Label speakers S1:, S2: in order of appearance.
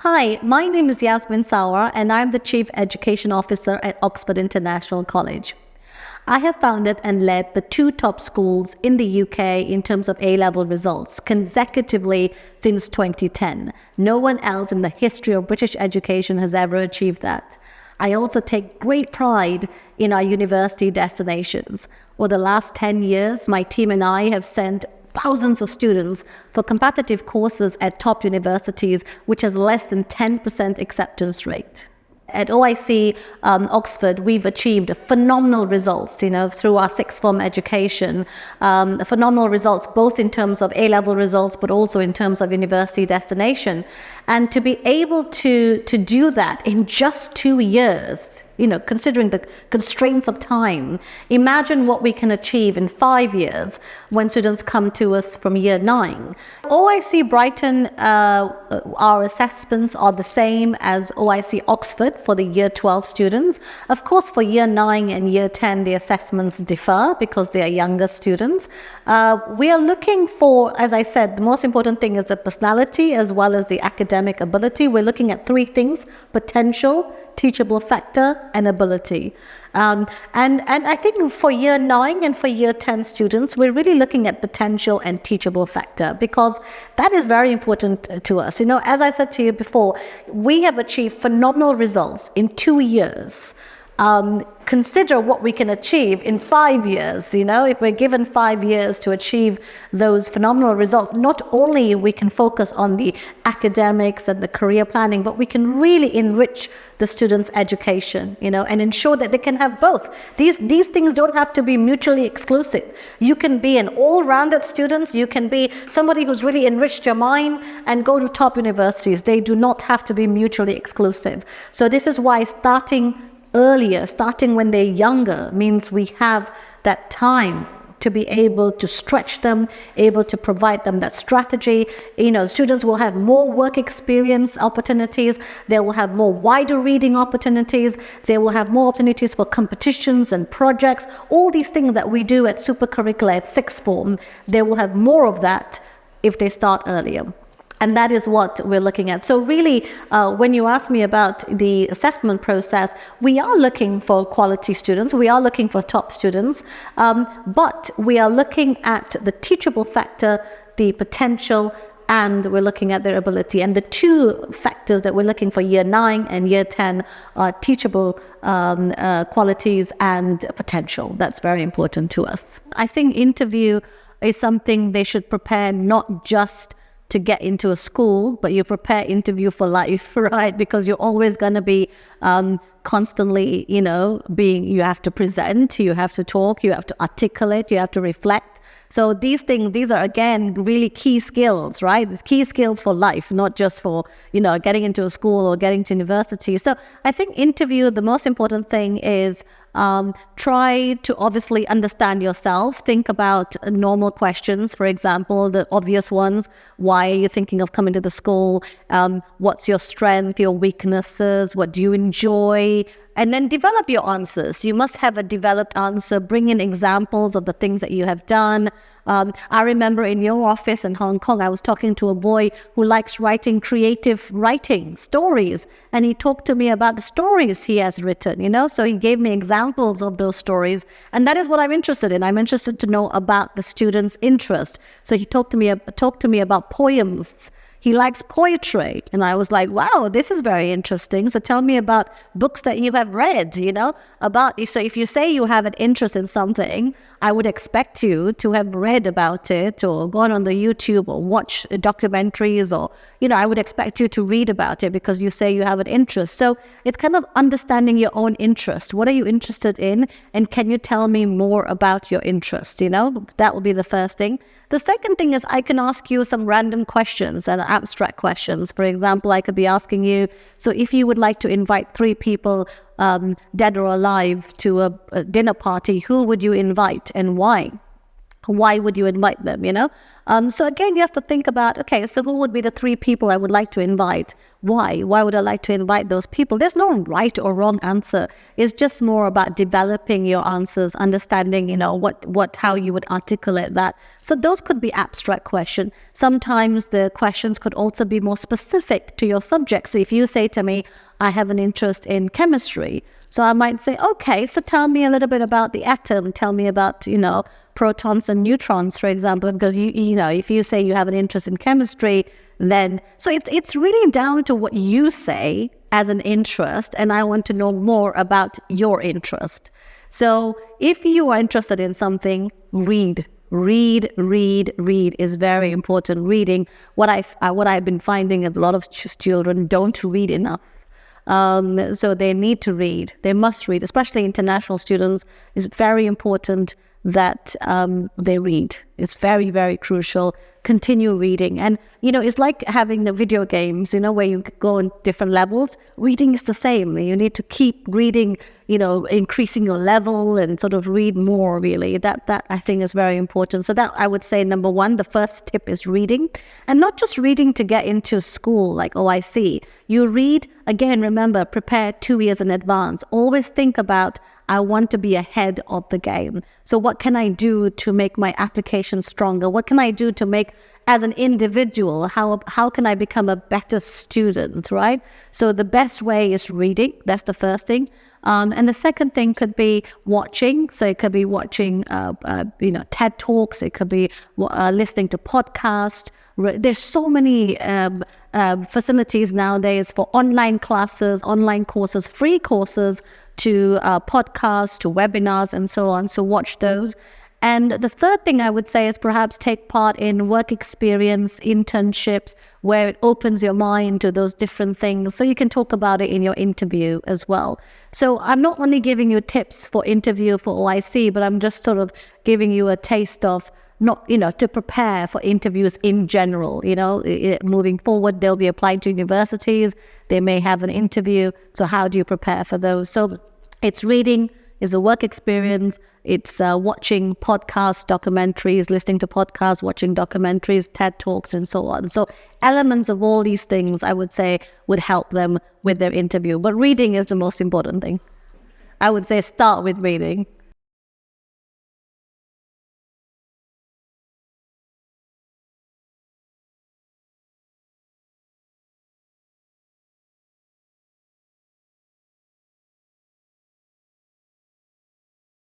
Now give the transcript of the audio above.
S1: Hi, my name is Yasmin Sarwar, and I'm the Chief Education Officer at Oxford International College. I have founded and led the 2 top schools in the UK in terms of A-level results consecutively since 2010. No one else in the history of British education has ever achieved that. I also take great pride in our university destinations. For the last 10 years, my team and I have sent thousands of students for competitive courses at top universities, which has less than 10% acceptance rate. At OIC Oxford, we've achieved phenomenal results, through our sixth form education. Phenomenal results, both in terms of A-level results, but also in terms of university destination. And to be able to do that in just 2 years, considering the constraints of time, imagine what we can achieve in 5 years when students come to us from year 9. OIC Brighton, our assessments are the same as OIC Oxford for the year 12 students. Of course, for year 9 and year 10, the assessments differ because they are younger students. We are looking for, as I said, the most important thing is the personality as well as the academic ability. We're looking at 3 things: potential, teachable factor, and ability. And I think for year 9 and for year 10 students, we're really looking at potential and teachable factor because that is very important to us. As I said to you before, we have achieved phenomenal results in 2 years. Consider what we can achieve in 5 years. If we're given 5 years to achieve those phenomenal results, not only we can focus on the academics and the career planning, but we can really enrich the students' education, and ensure that they can have both. These things don't have to be mutually exclusive. You can be an all-rounded student. You can be somebody who's really enriched your mind and go to top universities. They do not have to be mutually exclusive. So this is why starting earlier, starting when they're younger, means we have that time to be able to stretch them, able to provide them that strategy. Students will have more work experience opportunities. They will have more wider reading opportunities. They will have more opportunities for competitions and projects. All these things that we do at supercurricular at sixth form, they will have more of that if they start earlier. And that is what we're looking at. So really, when you ask me about the assessment process, we are looking for quality students. We are looking for top students. But we are looking at the teachable factor, the potential, and we're looking at their ability. And the 2 factors that we're looking for year 9 and year 10 are teachable qualities and potential. That's very important to us. I think interview is something they should prepare not just to get into a school, but you prepare interview for life, right? Because you're always going to be constantly, you have to present, you have to talk, you have to articulate, you have to reflect. So these are again really key skills, right? The key skills for life, not just for, getting into a school or getting to university. So I think interview, the most important thing is try to obviously understand yourself. Think about normal questions. For example, the obvious ones: why are you thinking of coming to the school? What's your strength, your weaknesses? What do you enjoy? And then develop your answers. You must have a developed answer. Bring in examples of the things that you have done. I remember in your office in Hong Kong, I was talking to a boy who likes writing creative writing, stories. And he talked to me about the stories he has written, So he gave me examples of those stories. And that is what I'm interested in. I'm interested to know about the student's interest. So he talked to me about poems. He likes poetry. And I was like, wow, this is very interesting. So tell me about books that you have read, if you say you have an interest in something, I would expect you to have read about it or gone on the YouTube or watch documentaries or, I would expect you to read about it because you say you have an interest. So it's kind of understanding your own interest. What are you interested in? And can you tell me more about your interest? That will be the first thing. The second thing is I can ask you some random questions and abstract questions. For example, I could be asking you, so if you would like to invite 3 people, dead or alive, to a dinner party, who would you invite and why? Why would you invite them, So again, you have to think about, okay, so who would be the 3 people I would like to invite? Why? Why would I like to invite those people? There's no right or wrong answer. It's just more about developing your answers, understanding, how you would articulate that. So those could be abstract questions. Sometimes the questions could also be more specific to your subject. So if you say to me, I have an interest in chemistry, so I might say, okay, so tell me a little bit about the atom. Tell me about, protons and neutrons, for example, because, if you say you have an interest in chemistry, then, so it's really down to what you say as an interest, and I want to know more about your interest. So if you are interested in something, read is very important. Reading, what I've been finding is a lot of children don't read enough. So they need to read. They must read, especially international students. It's very important that they read. It's very, very crucial. Continue reading. And, it's like having the video games, where you go on different levels. Reading is the same. You need to keep reading, increasing your level and sort of read more, really. That I think is very important. So that I would say, number 1, the first tip is reading. And not just reading to get into school like OIC. You read, again, remember, prepare 2 years in advance. Always think about, I want to be ahead of the game. So what can I do to make my application stronger? What can I do to make, as an individual, how can I become a better student, right? So the best way is reading. That's the first thing. And the second thing could be watching. So it could be watching, TED Talks. It could be listening to podcasts. There's so many facilities nowadays for online classes, online courses, free courses, to podcasts, to webinars, and so on. So watch those. And the third thing I would say is perhaps take part in work experience, internships, where it opens your mind to those different things. So you can talk about it in your interview as well. So I'm not only giving you tips for interview for OIC, but I'm just sort of giving you a taste of to prepare for interviews in general. Moving forward, they'll be applied to universities. They may have an interview. So how do you prepare for those? So it's reading, it's a work experience. It's watching podcasts, documentaries, listening to podcasts, watching documentaries, TED Talks, and so on. So elements of all these things, I would say, would help them with their interview. But reading is the most important thing. I would say start with reading.